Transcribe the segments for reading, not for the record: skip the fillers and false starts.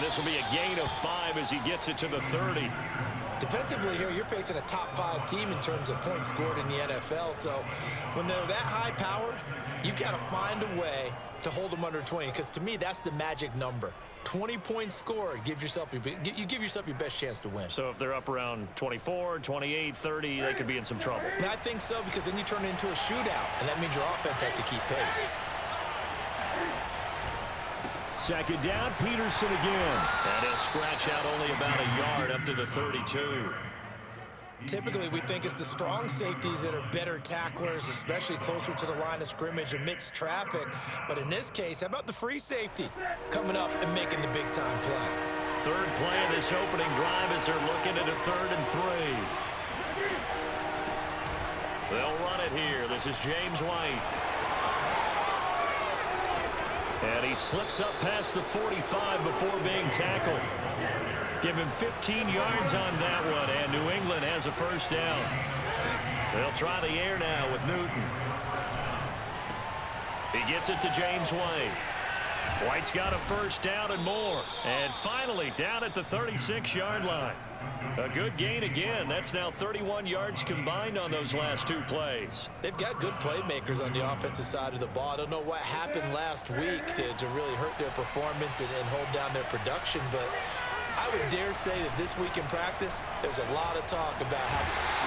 this will be a gain of 5 as he gets it to the 30. Defensively here, you're facing a top-5 team in terms of points scored in the NFL. So when they're that high-powered, you've got to find a way to hold them under 20. Because to me, that's the magic number. 20 points scored gives yourself you give yourself your best chance to win. So if they're up around 24, 28, 30, they could be in some trouble. I think so, because then you turn it into a shootout, and that means your offense has to keep pace. Second down, Peterson again. And he'll scratch out only about a yard up to the 32. Typically, we think it's the strong safeties that are better tacklers, especially closer to the line of scrimmage amidst traffic. But in this case, how about the free safety coming up and making the big-time play? Third play of this opening drive as they're looking at a 3rd and 3. They'll run it here. This is James White. And he slips up past the 45 before being tackled. Give him 15 yards on that one, and New England has a first down. They'll try the air now with Newton. He gets it to James White. White's got a first down and more. And finally, down at the 36-yard line. A good gain again. That's now 31 yards combined on those last 2 plays. They've got good playmakers on the offensive side of the ball. I don't know what happened last week to really hurt their performance and hold down their production, but I would dare say that this week in practice, there's a lot of talk about how...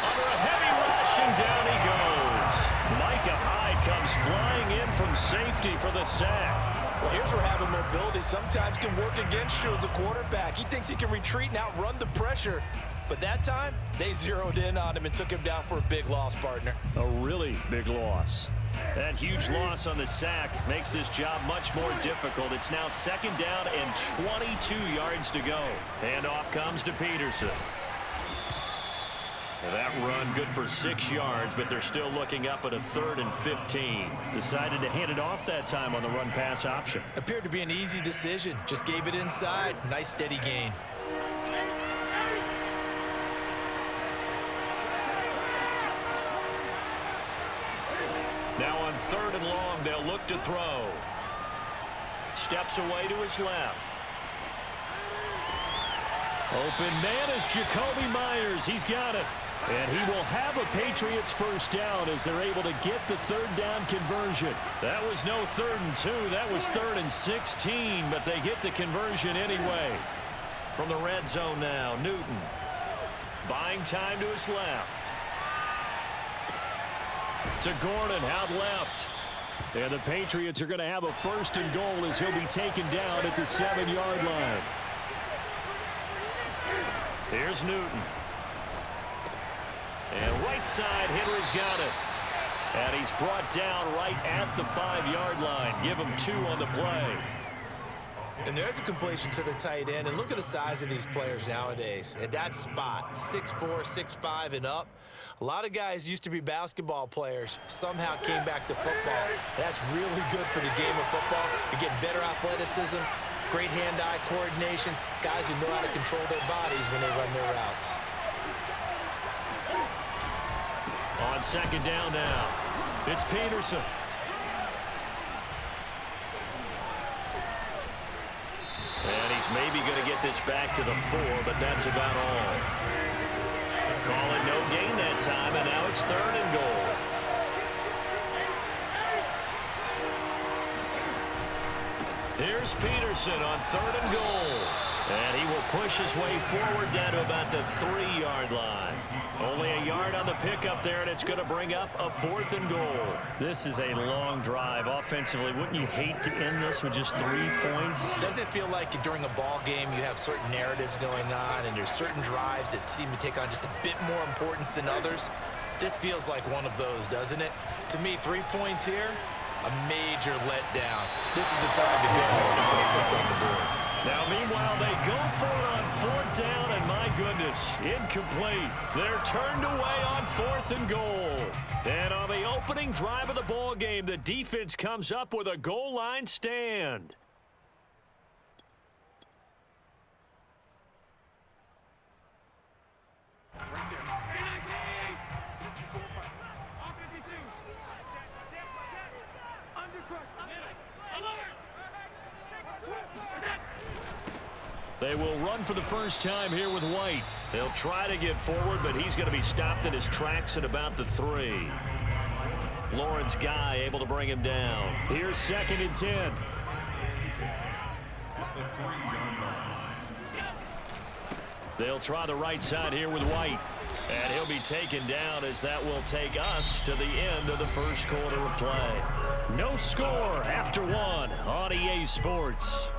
Under a heavy rush, and down he goes. Micah Hyde comes flying in from safety for the sack. Well, here's where having mobility sometimes can work against you as a quarterback. He thinks he can retreat and outrun the pressure. But that time, they zeroed in on him and took him down for a big loss, partner. A really big loss. That huge loss on the sack makes this job much more difficult. It's now 2nd down and 22 yards to go. And off comes to Peterson. That run good for 6 yards, but they're still looking up at a 3rd and 15. Decided to hand it off that time on the run-pass option. Appeared to be an easy decision. Just gave it inside. Nice steady gain. Now on 3rd and long, they'll look to throw. Steps away to his left. Open man is Jacoby Myers. He's got it. And he will have a Patriots first down as they're able to get the 3rd down conversion. That was no 3rd and 2. That was 3rd and 16, but they get the conversion anyway. From the red zone now, Newton. Buying time to his left. To Gordon out left. And the Patriots are going to have a 1st and goal as he'll be taken down at the 7-yard line. Here's Newton. And right side, Henry's got it. And he's brought down right at the 5-yard line. Give him 2 on the play. And there's a completion to the tight end. And look at the size of these players nowadays. At that spot, 6'4", 6'5", and up. A lot of guys used to be basketball players, somehow came back to football. That's really good for the game of football. You're getting better athleticism, great hand-eye coordination, guys who know how to control their bodies when they run their routes. On 2nd down now, it's Peterson. And he's maybe going to get this back to the 4, but that's about all. Call it no gain that time, and now it's 3rd and goal. Here's Peterson on 3rd and goal. And he will push his way forward down to about the 3-yard line. Only a yard on the pickup there, and it's going to bring up a 4th and goal. This is a long drive offensively. Wouldn't you hate to end this with just 3 points? Doesn't it feel like during a ball game you have certain narratives going on and there's certain drives that seem to take on just a bit more importance than others? This feels like one of those, doesn't it? To me, 3 points here, a major letdown. This is the time to go and put 6 on the board. Now, meanwhile, they go for it on 4th down, and my goodness, incomplete. They're turned away on 4th and goal. And on the opening drive of the ball game, the defense comes up with a goal line stand. They will run for the first time here with White. They'll try to get forward, but he's going to be stopped in his tracks at about the 3. Lawrence Guy able to bring him down. Here's 2nd and 10. They'll try the right side here with White. And he'll be taken down as that will take us to the end of the first quarter of play. No score after 1 on EA Sports.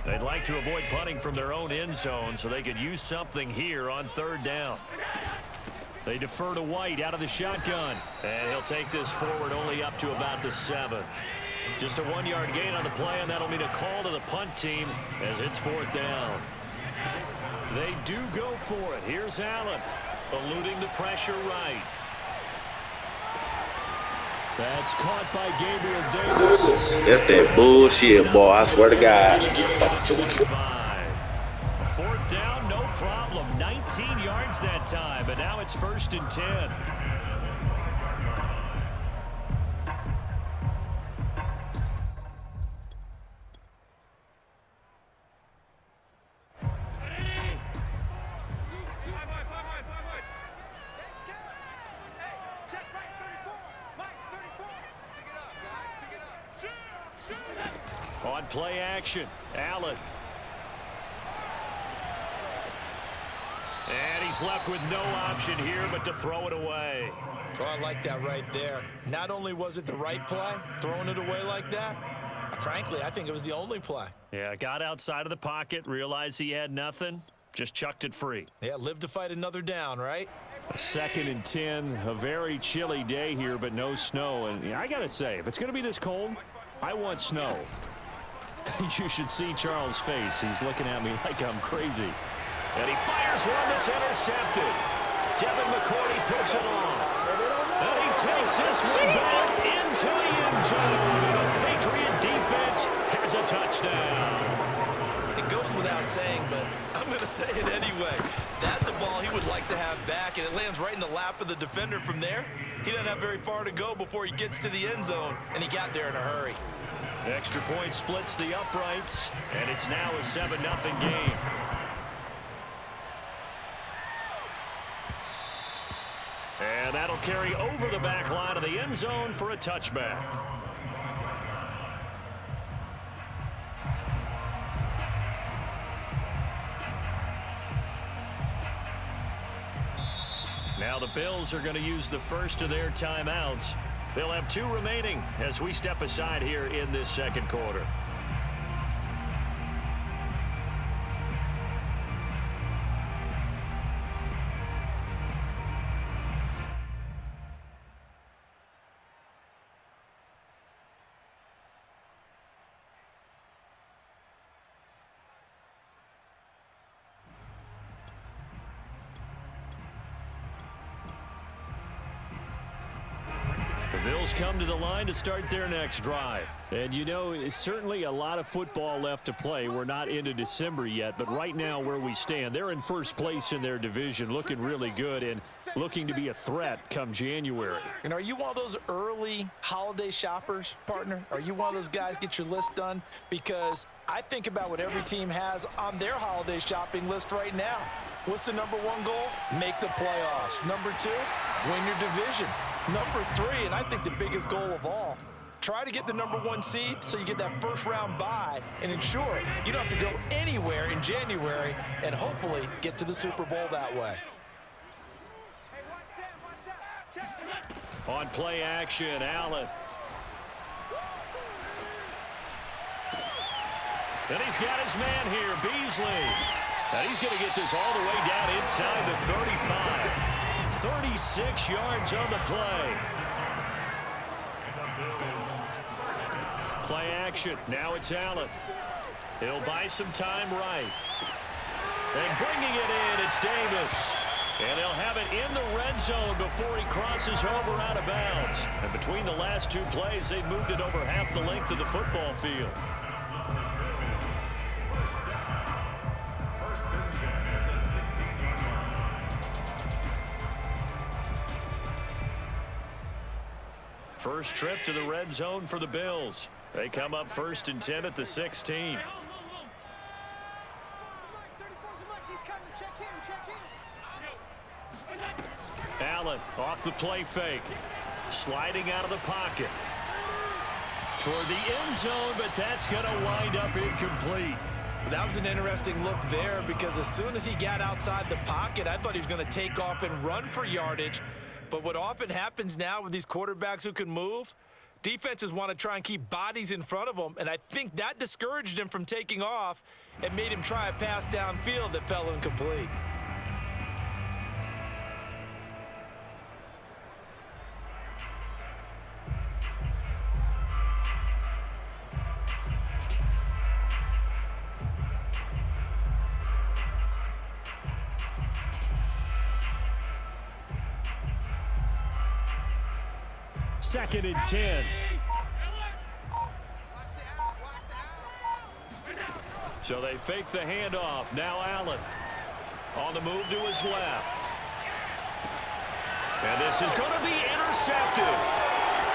They'd like to avoid punting from their own end zone so they could use something here on 3rd down. They defer to White out of the shotgun. And he'll take this forward only up to about the 7. Just a 1-yard gain on the play, and that'll mean a call to the punt team as it's 4th down. They do go for it. Here's Allen, eluding the pressure right. That's caught by Gabriel Davis. That's that bullshit, boy. I swear to God. 4th down, no problem. 19 yards that time, but now it's 1st and 10. On play action, Allen. And he's left with no option here but to throw it away. Oh, I like that right there. Not only was it the right play, throwing it away like that, frankly, I think it was the only play. Yeah, got outside of the pocket, realized he had nothing, just chucked it free. Yeah, live to fight another down, right? 2nd and 10, a very chilly day here, but no snow. And I got to say, if it's going to be this cold, I want snow. You should see Charles' face. He's looking at me like I'm crazy. And he fires one that's intercepted. Devin McCourty puts it on. And he takes this one back into the end zone. The Patriot defense has a touchdown. It goes without saying, but I'm going to say it anyway. That's a ball he would like to have back, and it lands right in the lap of the defender from there. He doesn't have very far to go before he gets to the end zone, and he got there in a hurry. Extra point splits the uprights, and it's now a 7-0 game. And that'll carry over the back line of the end zone for a touchback. Now the Bills are going to use the first of their timeouts. They'll have 2 remaining as we step aside here in this 2nd quarter. The Bills come to the line to start their next drive. And you know, it's certainly a lot of football left to play. We're not into December yet, but right now where we stand, they're in first place in their division, looking really good and looking to be a threat come January. And are you one of those early holiday shoppers, partner? Are you one of those guys get your list done? Because I think about what every team has on their holiday shopping list right now. What's the #1 goal? Make the playoffs. #2, win your division. #3, and I think the biggest goal of all, try to get the #1 seed so you get that first-round bye and ensure you don't have to go anywhere in January and hopefully get to the Super Bowl that way. On play action, Allen. And he's got his man here, Beasley. And he's going to get this all the way down inside the 35. 36 yards on the play. Play action. Now it's Allen. He'll buy some time right. And bringing it in, it's Davis. And they'll have it in the red zone before he crosses over out of bounds. And between the last 2 plays, they moved it over half the length of the football field. First trip to the red zone for the Bills. They come up 1st and 10 at the 16. Allen off the play fake. Sliding out of the pocket. Toward the end zone, but that's going to wind up incomplete. That was an interesting look there because as soon as he got outside the pocket, I thought he was going to take off and run for yardage. But what often happens now with these quarterbacks who can move, defenses want to try and keep bodies in front of them, and I think that discouraged him from taking off and made him try a pass downfield that fell incomplete. Second and 10. So they fake the handoff. Now Allen on the move to his left. And this is going to be intercepted.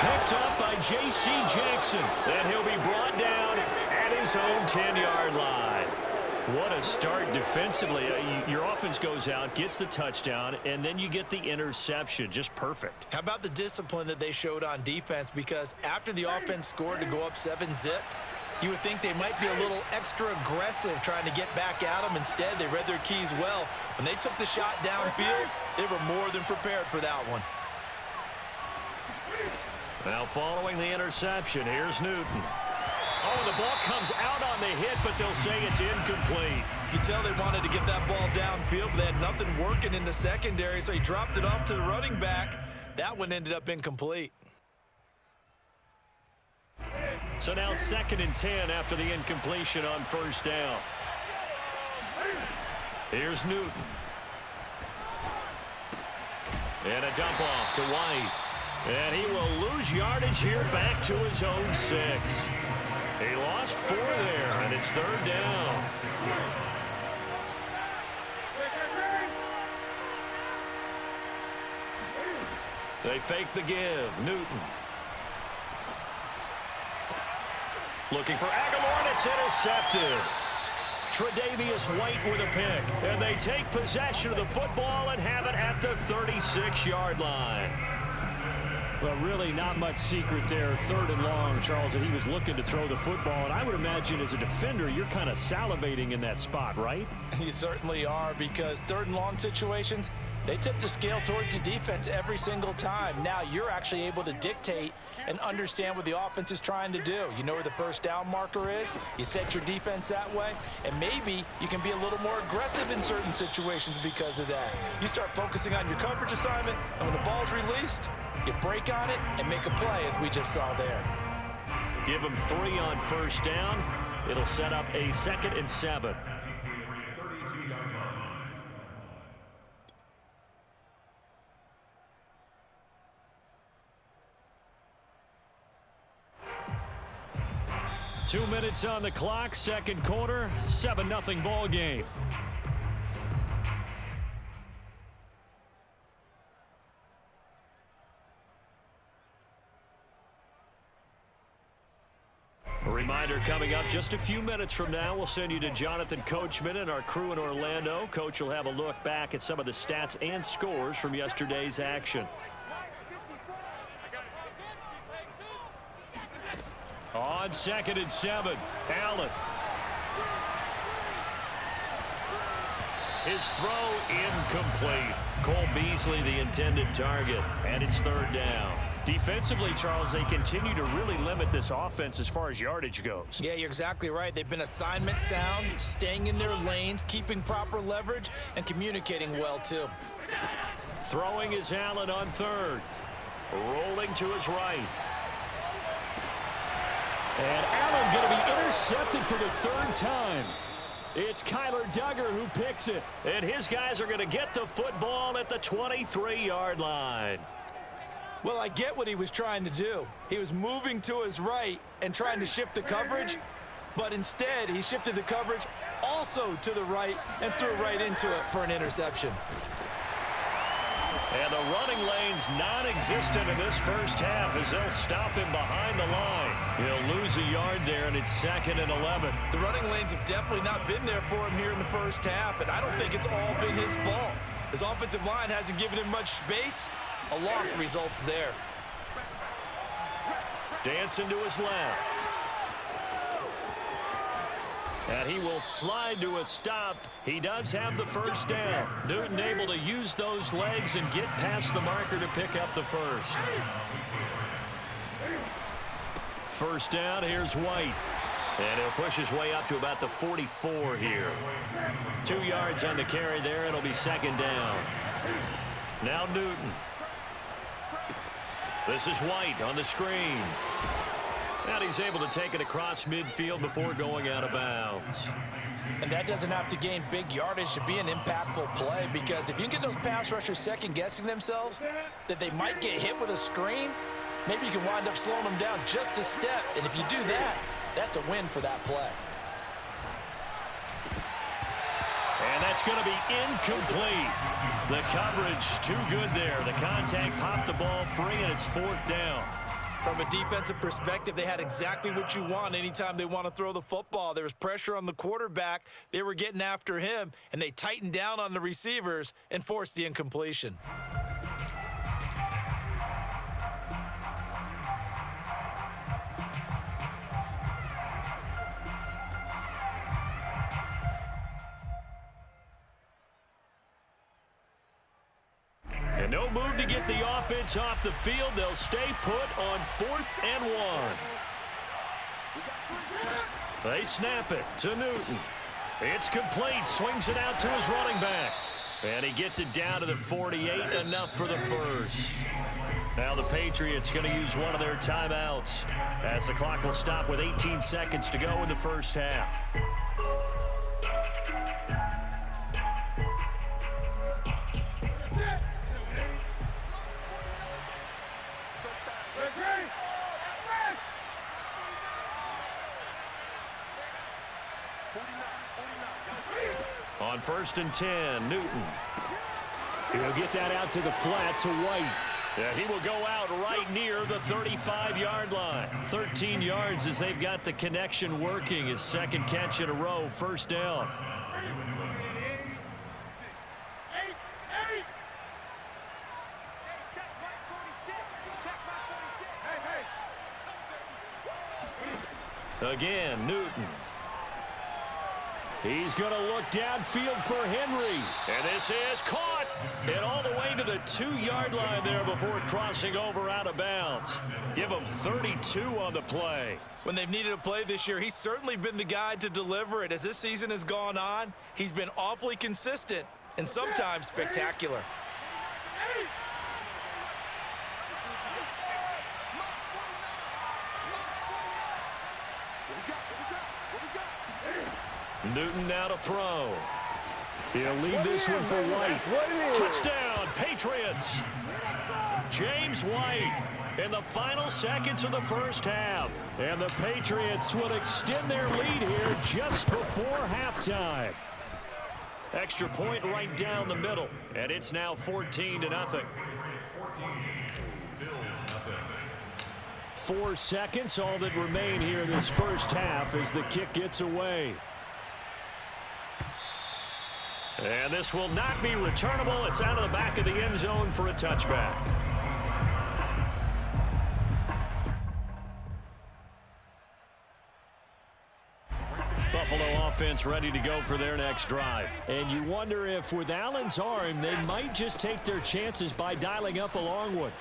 Picked up by J.C. Jackson. And he'll be brought down at his own 10-yard line. What a start defensively. Your offense goes out, gets the touchdown, and then you get the interception. Just perfect. How about the discipline that they showed on defense? Because after the offense scored to go up 7-zip, you would think they might be a little extra aggressive trying to get back at them. Instead, they read their keys well. When they took the shot downfield, they were more than prepared for that one. Now following the interception, here's Newton. Oh, the ball comes out on the hit, but they'll say it's incomplete. You can tell they wanted to get that ball downfield, but they had nothing working in the secondary, so he dropped it off to the running back. That one ended up incomplete. So now 2nd and 10 after the incompletion on 1st down. Here's Newton. And a dump off to White. And he will lose yardage here back to his own 6. He lost 4 there, and it's 3rd down. They fake the give. Newton. Looking for Aguilar, and it's intercepted. Tre'Davious White with a pick. And they take possession of the football and have it at the 36-yard line. Well, really not much secret there. 3rd and long, Charles, that he was looking to throw the football. And I would imagine as a defender, you're kind of salivating in that spot, right? You certainly are, because 3rd and long situations, they tip the scale towards the defense every single time. Now you're actually able to dictate and understand what the offense is trying to do. You know where the 1st down marker is. You set your defense that way, and maybe you can be a little more aggressive in certain situations because of that. You start focusing on your coverage assignment, and when the ball's released, you break on it and make a play, as we just saw there. Give them 3 on 1st down. It'll set up a 2nd and 7. Two minutes on the clock, 2nd quarter, 7-0 ball game. A reminder coming up just a few minutes from now, we'll send you to Jonathan Coachman and our crew in Orlando. Coach will have a look back at some of the stats and scores from yesterday's action. On 2nd and 7, Allen. His throw incomplete. Cole Beasley the intended target, and it's 3rd down. Defensively, Charles, they continue to really limit this offense as far as yardage goes. Yeah, you're exactly right. They've been assignment sound, staying in their lanes, keeping proper leverage, and communicating well, too. Throwing is Allen on 3rd. Rolling to his right. And Allen going to be intercepted for the 3rd time. It's Kyler Duggar who picks it. And his guys are going to get the football at the 23-yard line. Well, I get what he was trying to do. He was moving to his right and trying to shift the coverage, but instead he shifted the coverage also to the right and threw right into it for an interception. And the running lane's non-existent in this first half as they'll stop him behind the line. He'll lose a yard there, and it's 2nd and 11. The running lanes have definitely not been there for him here in the first half, and I don't think it's all been his fault. His offensive line hasn't given him much space. A loss results there. Dancing to his left. And he will slide to a stop. He does have the first down. Newton able to use those legs and get past the marker to pick up the first. First down, here's White. And he'll push his way up to about the 44 here. 2 yards on the carry there. It'll be 2nd down. Now Newton. This is White on the screen. And he's able to take it across midfield before going out of bounds. And that doesn't have to gain big yardage to be an impactful play, because if you can get those pass rushers second-guessing themselves that they might get hit with a screen, maybe you can wind up slowing them down just a step. And if you do that, that's a win for that play. And that's going to be incomplete. The coverage too good there. The contact popped the ball free, and it's 4th down. From a defensive perspective, they had exactly what you want anytime they want to throw the football. There was pressure on the quarterback. They were getting after him, and they tightened down on the receivers and forced the incompletion. And no move to get the offense off the field. They'll stay put on 4th and 1. They snap it to Newton. It's complete. Swings it out to his running back. And he gets it down to the 48. Enough for the first. Now the Patriots going to use one of their timeouts as the clock will stop with 18 seconds to go in the first half. On 1st and 10, Newton. He'll get that out to the flat to White. And he will go out right near the 35-yard line. 13 yards as they've got the connection working. His 2nd catch in a row, 1st down. Again, Newton. He's going to look downfield for Henry. And this is caught. And all the way to the 2-yard line there before crossing over out of bounds. Give him 32 on the play. When they've needed a play this year, he's certainly been the guy to deliver it. As this season has gone on, he's been awfully consistent and sometimes spectacular. Newton now to throw. He'll leave this one for White. Touchdown, Patriots. James White in the final seconds of the first half. And the Patriots will extend their lead here just before halftime. Extra point right down the middle. And it's now 14-0. 4 seconds, all that remain here in this first half as the kick gets away. And this will not be returnable. It's out of the back of the end zone for a touchback. Buffalo offense ready to go for their next drive. And you wonder if with Allen's arm, they might just take their chances by dialing up a long one.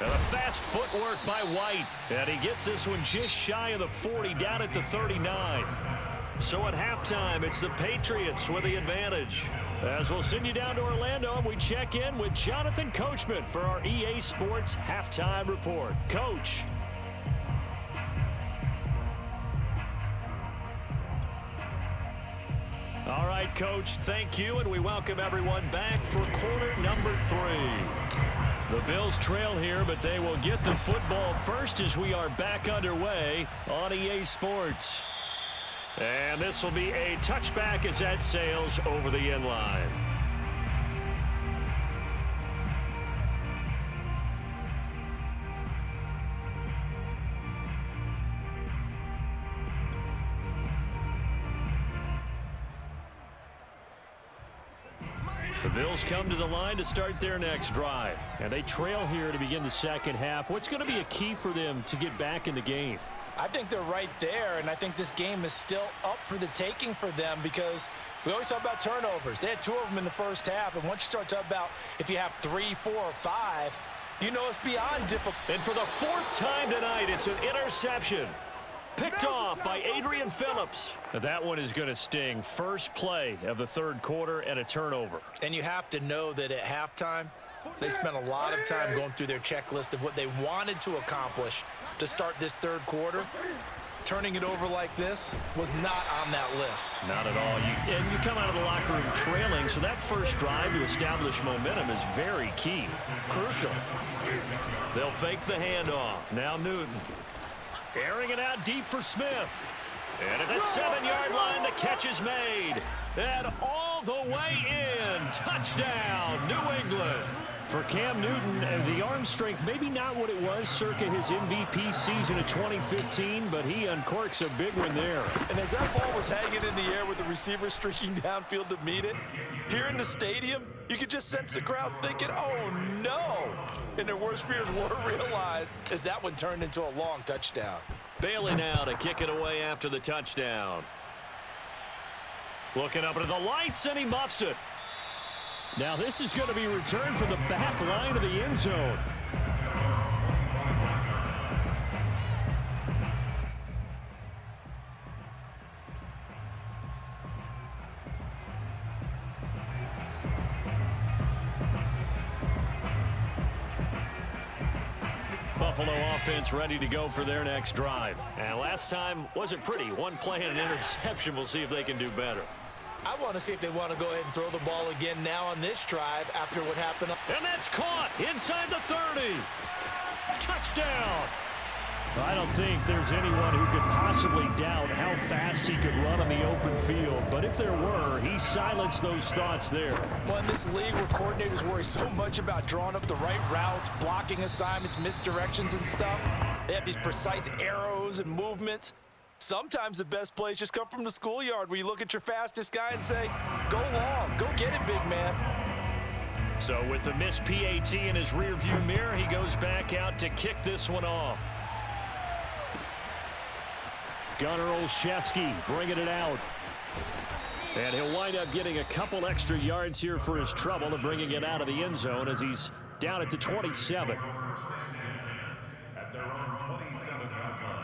And a fast footwork by White. And he gets this one just shy of the 40, down at the 39. So at halftime, it's the Patriots with the advantage. As we'll send you down to Orlando, we check in with Jonathan Coachman for our EA Sports Halftime Report. Coach. All right, Coach, thank you, and we welcome everyone back for quarter number 3. The Bills trail here, but they will get the football first as we are back underway on EA Sports. And this will be a touchback as that sails over the end line. The Bills come to the line to start their next drive. And they trail here to begin the second half. What's going to be a key for them to get back in the game? I think they're right there, and I think this game is still up for the taking for them because we always talk about turnovers. They had 2 of them in the first half, and once you start talking about if you have 3, 4, or 5, you know it's beyond difficult. And for the 4th time tonight, it's an interception. Picked off by Adrian Phillips. That one is going to sting. First play of the 3rd quarter and a turnover. And you have to know that at halftime, they spent a lot of time going through their checklist of what they wanted to accomplish to start this 3rd quarter. Turning it over like this was not on that list. Not at all. And you come out of the locker room trailing, so that first drive to establish momentum is very key. Crucial. They'll fake the handoff. Now Newton. Airing it out deep for Smith. And at the 7-yard line, the catch is made. And all the way in. Touchdown, New England. For Cam Newton, the arm strength maybe not what it was circa his MVP season of 2015, but he uncorks a big one there. And as that ball was hanging in the air with the receiver streaking downfield to meet it, here in the stadium, you could just sense the crowd thinking, oh no! And their worst fears were realized as that one turned into a long touchdown. Bailey now to kick it away after the touchdown. Looking up into the lights, and he muffs it. Now this is going to be returned from the back line of the end zone. Buffalo offense ready to go for their next drive. And last time wasn't pretty. One play and an interception. We'll see if they can do better. I want to see if they want to go ahead and throw the ball again now on this drive after what happened. And that's caught inside the 30. Touchdown. I don't think there's anyone who could possibly doubt how fast he could run on the open field. But if there were, he silenced those thoughts there. Well, in this league where coordinators worry so much about drawing up the right routes, blocking assignments, misdirections and stuff, they have these precise arrows and movements. Sometimes the best plays just come from the schoolyard where you look at your fastest guy and say, go long, go get it, big man. So with the missed PAT in his rearview mirror, he goes back out to kick this one off. Gunnar Olszewski bringing it out. And he'll wind up getting a couple extra yards here for his trouble and bringing it out of the end zone as he's down at the 27. At their own 27-yard line.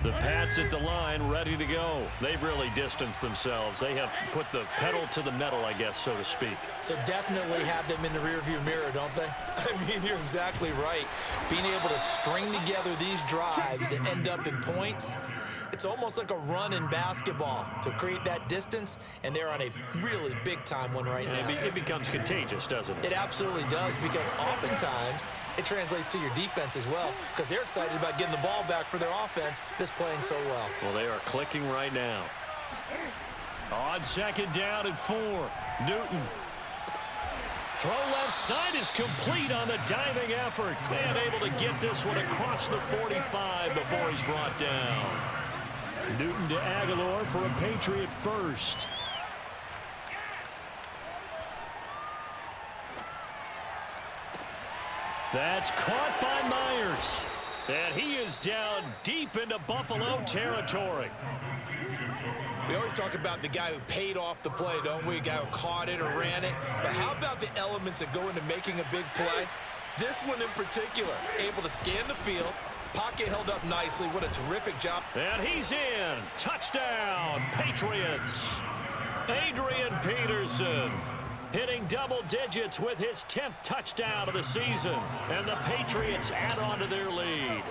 The Pats at the line, ready to go. They've really distanced themselves. They have put the pedal to the metal, I guess, so to speak. So definitely have them in the rearview mirror, don't they? I mean, you're exactly right. Being able to string together these drives that end up in points, it's almost like a run in basketball to create that distance, and they're on a really big-time one right now. It becomes contagious, doesn't it? It absolutely does, because oftentimes it translates to your defense as well, because they're excited about getting the ball back for their offense that's playing so well. Well, they are clicking right now. On second down and 4, Newton. Throw left side is complete on the diving effort. And able to get this one across the 45 before he's brought down. Newton to Aguilar for a Patriot first. That's caught by Myers. And he is down deep into Buffalo territory. We always talk about the guy who paid off the play, don't we? A guy who caught it or ran it. But how about the elements that go into making a big play? This one in particular, able to scan the field, pocket held up nicely. What a terrific job. And he's in. Touchdown, Patriots. Adrian Peterson hitting double digits with his 10th touchdown of the season. And the Patriots add on to their lead.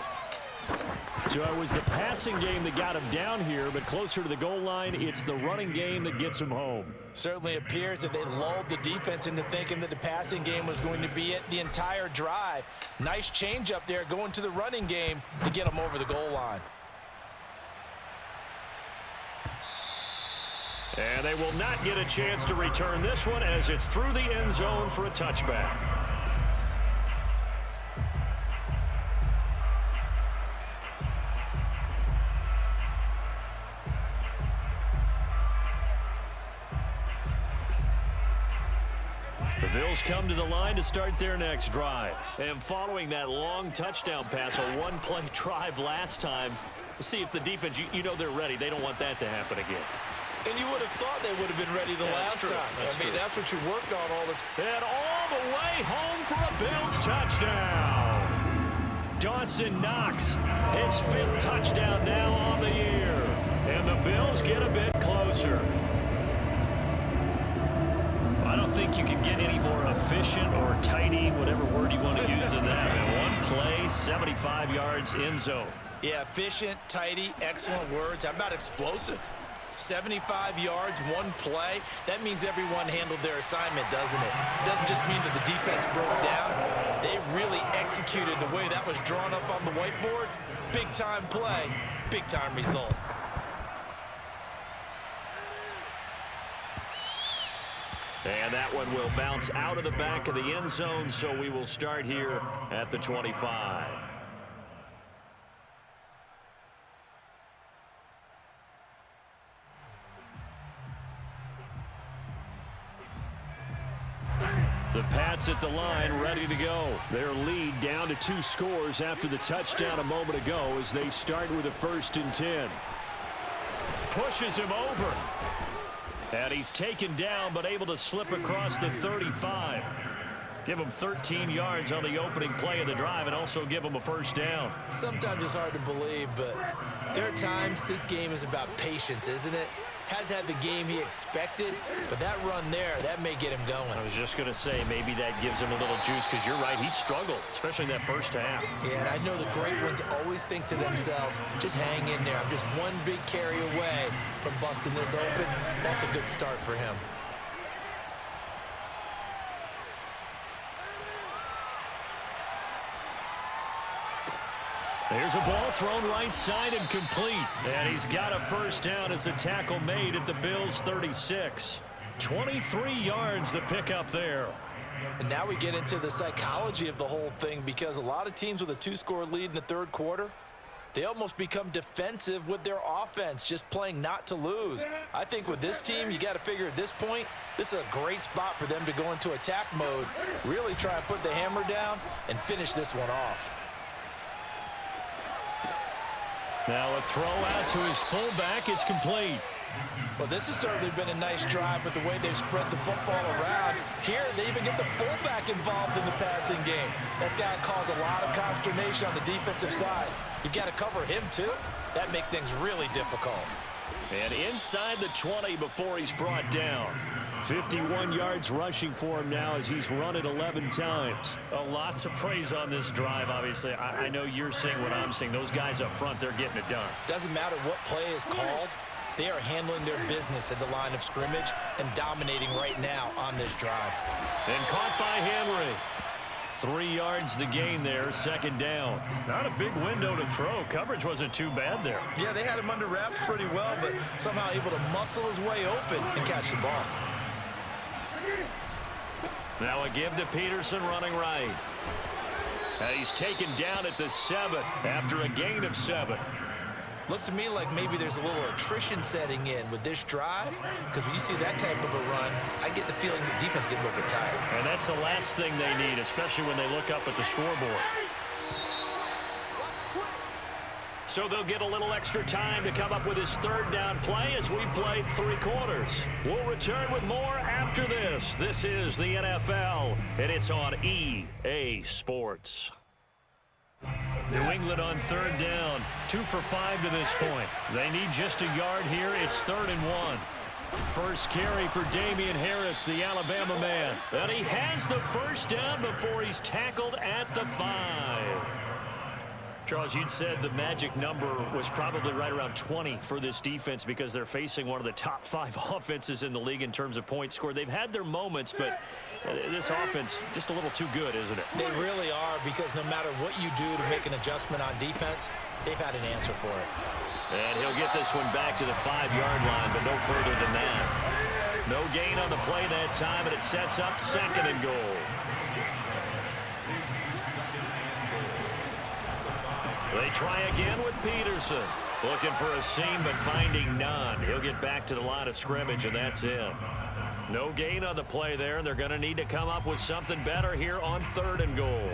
So it was the passing game that got him down here, but closer to the goal line, it's the running game that gets him home. Certainly appears that they lulled the defense into thinking that the passing game was going to be it the entire drive. Nice change up there going to the running game to get them over the goal line. And they will not get a chance to return this one as it's through the end zone for a touchback. Bills come to the line to start their next drive. And following that long touchdown pass, a one-play drive last time, see if the defense, you know they're ready. They don't want that to happen again. And you would have thought they would have been ready the last time. That's what you worked on all the time. And all the way home for a Bills touchdown. Dawson Knox, his 5th touchdown now on the year. And the Bills get a bit closer. I don't think you can get any more efficient or tidy, whatever word you want to use in that. And one play, 75 yards end zone. Yeah, efficient, tidy, excellent words. How about explosive? 75 yards, one play. That means everyone handled their assignment, doesn't it? It doesn't just mean that the defense broke down. They really executed the way that was drawn up on the whiteboard. Big-time play, big-time result. And that one will bounce out of the back of the end zone, so we will start here at the 25. The Pats at the line, ready to go. Their lead down to 2 scores after the touchdown a moment ago as they start with a 1st and 10. Pushes him over. And he's taken down, but able to slip across the 35. Give him 13 yards on the opening play of the drive and also give him a 1st down. Sometimes it's hard to believe, but there are times this game is about patience, isn't it? Has had the game he expected, but that run there, that may get him going. I was just going to say, maybe that gives him a little juice, because you're right, he struggled, especially in that 1st half. Yeah, and I know the great ones always think to themselves, just hang in there. I'm just one big carry away from busting this open. That's a good start for him. There's a ball thrown right side and complete. And he's got a 1st down as a tackle made at the Bills' 36. 23 yards the pickup there. And now we get into the psychology of the whole thing, because a lot of teams with a 2-score lead in the 3rd quarter, they almost become defensive with their offense, just playing not to lose. I think with this team, you got to figure at this point, this is a great spot for them to go into attack mode, really try and put the hammer down and finish this one off. Now a throw out to his fullback is complete. Well, this has certainly been a nice drive with the way they've spread the football around. Here, they even get the fullback involved in the passing game. That's got to cause a lot of consternation on the defensive side. You've got to cover him, too. That makes things really difficult. And inside the 20 before he's brought down. 51 yards rushing for him now as he's run it 11 times. A lot to praise on this drive, obviously. I know you're seeing what I'm seeing. Those guys up front, they're getting it done. Doesn't matter what play is called. They are handling their business at the line of scrimmage and dominating right now on this drive. And caught by Henry. 3 yards the gain there, 2nd down. Not a big window to throw. Coverage wasn't too bad there. Yeah, they had him under wraps pretty well, but somehow able to muscle his way open and catch the ball. Now a give to Peterson running right. And he's taken down at the 7 after a gain of 7. Looks to me like maybe there's a little attrition setting in with this drive, because when you see that type of a run, I get the feeling the defense getting a little bit tired. And that's the last thing they need, especially when they look up at the scoreboard. So they'll get a little extra time to come up with his 3rd down play as we played 3 quarters. We'll return with more after this. This is the NFL, and it's on EA Sports. New England on 3rd down, 2 for 5 to this point. They need just a yard here. It's 3rd and 1. First carry for Damian Harris, the Alabama man. And he has the 1st down before he's tackled at the 5. Charles, you'd said the magic number was probably right around 20 for this defense because they're facing one of the top 5 offenses in the league in terms of points scored. They've had their moments, but this offense just a little too good, isn't it? They really are, because no matter what you do to make an adjustment on defense, they've had an answer for it. And he'll get this one back to the 5-yard line, but no further than that. No gain on the play that time, and it sets up 2nd and goal. They try again with Peterson. Looking for a seam, but finding none. He'll get back to the line of scrimmage, and that's it. No gain on the play there. They're going to need to come up with something better here on 3rd and goal.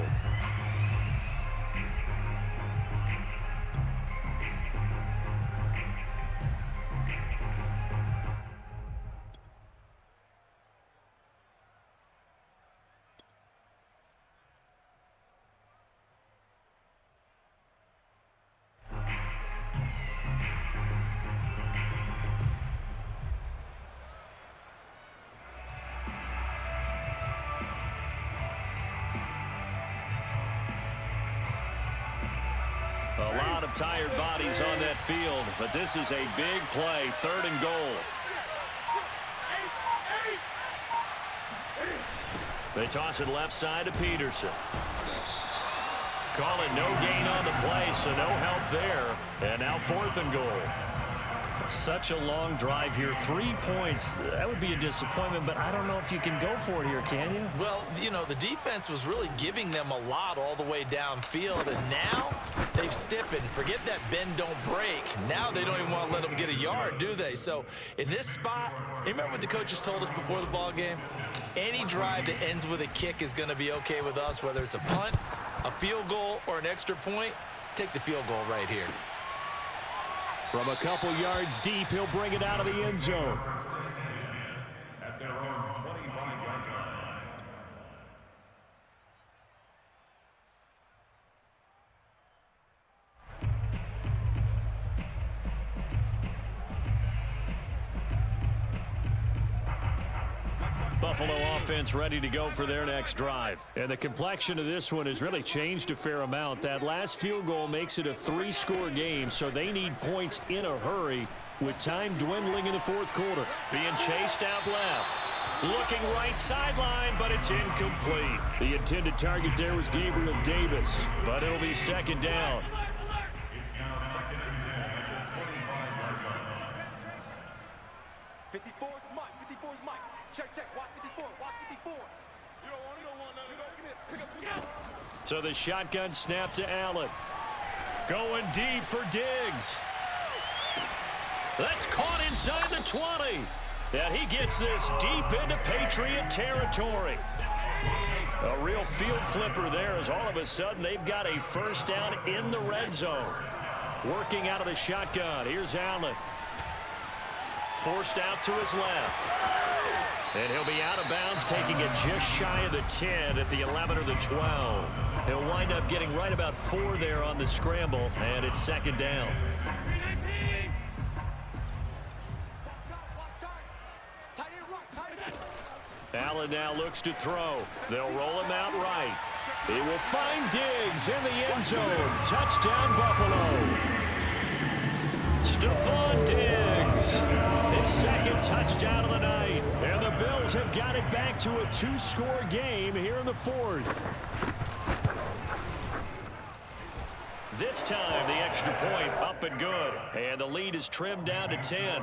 A lot of tired bodies on that field, but this is a big play, 3rd and goal. They toss it left side to Peterson. Call it no gain on the play, so no help there. And now 4th and goal. Such a long drive here. 3 points. That would be a disappointment, but I don't know if you can go for it here, can you? Well, you know, the defense was really giving them a lot all the way downfield, and now they've stiffened. Forget that bend, don't break. Now they don't even want to let them get a yard, do they? So in this spot, remember what the coaches told us before the ball game? Any drive that ends with a kick is going to be okay with us, whether it's a punt, a field goal, or an extra point. Take the field goal right here. From a couple yards deep, he'll bring it out of the end zone. At their own 25-yard line. Buffalo offense ready to go for their next drive. And the complexion of this one has really changed a fair amount. That last field goal makes it a 3-score game, so they need points in a hurry with time dwindling in the 4th quarter. Being chased out left. Looking right sideline, but it's incomplete. The intended target there was Gabriel Davis, but it'll be 2nd down. It's now 2nd and 10 at the 25-yard line. 54's Mike. 54's Mike. Check. Watch 54. Watch 54. You don't want none of that. Pick up the ball. So the shotgun snap to Allen. Going deep for Diggs. That's caught inside the 20. And he gets this deep into Patriot territory. A real field flipper there as all of a sudden they've got a 1st down in the red zone. Working out of the shotgun. Here's Allen. Forced out to his left. And he'll be out of bounds, taking it just shy of the 10 at the 11 or the 12. He'll wind up getting right about 4 there on the scramble, and it's 2nd down. Allen now looks to throw. They'll roll him out right. He will find Diggs in the end zone. Touchdown, Buffalo. Stephon Diggs, his 2nd touchdown of the night. And the Bills have got it back to a 2-score game here in the 4th. This time, the extra point up and good. And the lead is trimmed down to 10.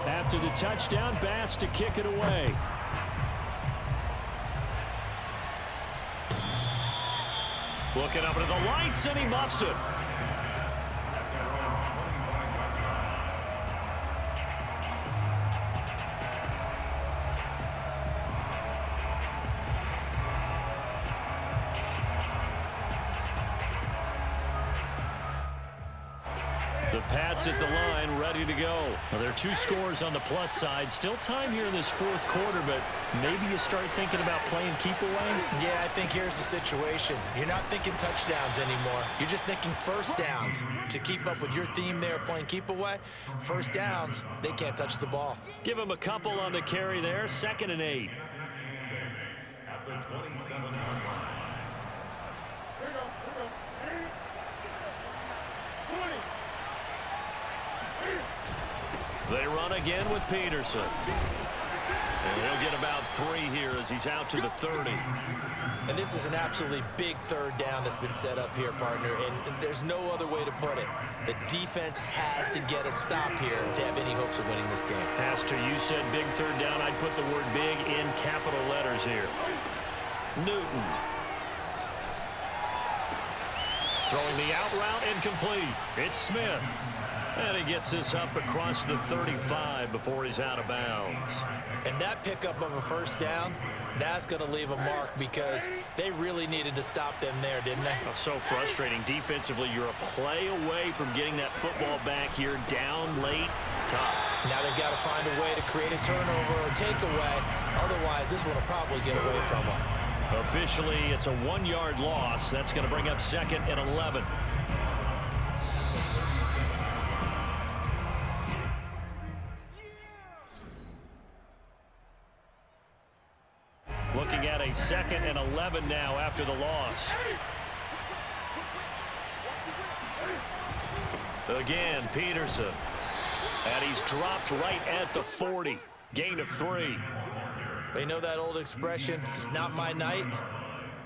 After the touchdown, Bass to kick it away. Looking up into the lights, and he muffs it. The Pats at the line, ready to go. Well, there are 2 scores on the plus side. Still time here in this 4th quarter, but maybe you start thinking about playing keep away? Yeah, I think here's the situation. You're not thinking touchdowns anymore. You're just thinking 1st downs. To keep up with your theme there, playing keep away, 1st downs, they can't touch the ball. Give him a couple on the carry there, 2nd and 8. At the 27-yard line. They run again with Peterson. And he'll get about 3 here as he's out to the 30. And this is an absolutely big 3rd down that's been set up here, partner, and there's no other way to put it. The defense has to get a stop here to have any hopes of winning this game. Has to. You said big 3rd down. I'd put the word big in capital letters here. Newton. Throwing the out route incomplete. It's Smith. And he gets this up across the 35 before he's out of bounds. And that pickup of a first down, that's going to leave a mark because they really needed to stop them there, didn't they? Oh, so frustrating. Defensively, you're a play away from getting that football back here. Down late, tough. Now they've got to find a way to create a turnover or takeaway. Otherwise, this one will probably get away from them. Officially, it's a 1-yard loss. That's going to bring up 2nd and 11. Looking at a 2nd and 11 now after the loss. Again, Peterson. And he's dropped right at the 40. Gain of 3. You know that old expression, it's not my night?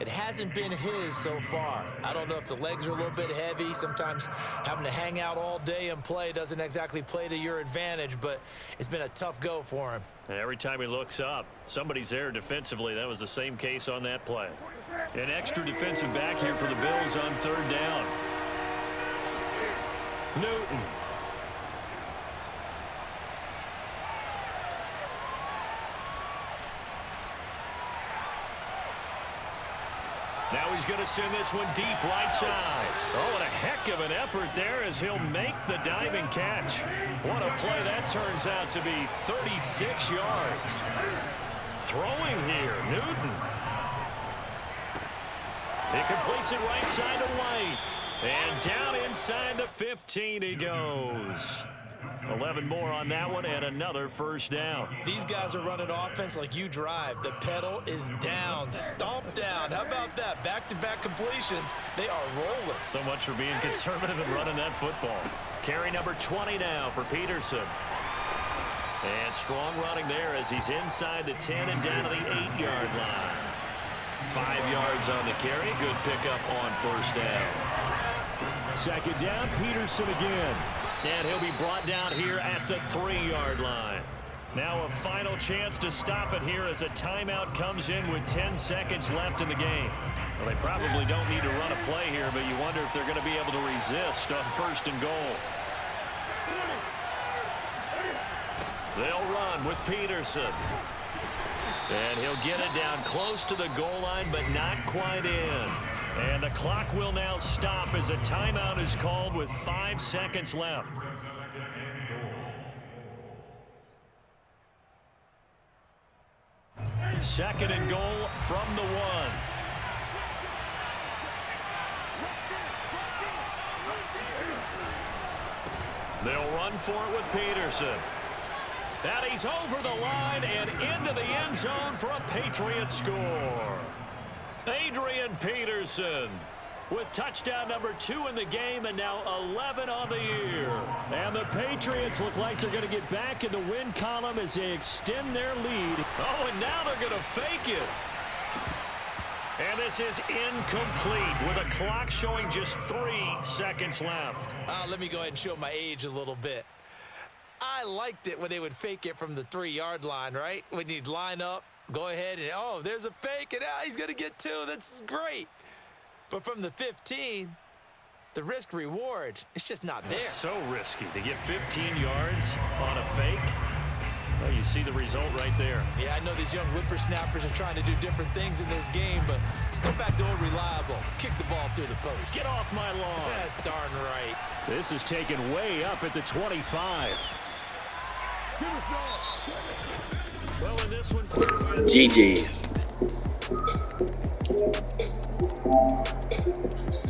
It hasn't been his so far. I don't know if the legs are a little bit heavy. Sometimes having to hang out all day and play doesn't exactly play to your advantage, but it's been a tough go for him. Every time he looks up, somebody's there defensively. That was the same case on that play. An extra defensive back here for the Bills on 3rd down. Newton. Now he's going to send this one deep right side. Oh, and a heck of an effort there as he'll make the diving catch. What a play that turns out to be. 36 yards. Throwing here, Newton. He completes it right side to White. And down inside the 15 he goes. 11 more on that one and another first down. These guys are running offense like you drive. The pedal is down, stomp down. How about that? Back-to-back completions. They are rolling. So much for being conservative and running that football. Carry number 20 now for Peterson. And strong running there as he's inside the 10 and down to the 8-yard line. 5 yards on the carry. Good pickup on first down. 2nd down, Peterson again. And he'll be brought down here at the 3-yard line. Now a final chance to stop it here as a timeout comes in with 10 seconds left in the game. Well, they probably don't need to run a play here, but you wonder if they're going to be able to resist on 1st and goal. They'll run with Peterson. And he'll get it down close to the goal line, but not quite in. And the clock will now stop as a timeout is called with 5 seconds left. 2nd and goal from the 1. They'll run for it with Peterson. And he's over the line and into the end zone for a Patriot score. Adrian Peterson with touchdown number 2 in the game and now 11 on the year. And the Patriots look like they're going to get back in the win column as they extend their lead. Oh, and now they're going to fake it. And this is incomplete with a clock showing just 3 seconds left. Let me go ahead and show my age a little bit. I liked it when they would fake it from the 3-yard line, right? When you'd line up, go ahead and, oh, there's a fake, and he's going to get 2. That's great. But from the 15, the risk-reward, it's just not there. It's so risky to get 15 yards on a fake. Well, you see the result right there. Yeah, I know these young whippersnappers are trying to do different things in this game, but let's go back to old reliable. Kick the ball through the post. Get off my lawn. That's darn right. This is taken way up at the 25. Well, in this one, GG's.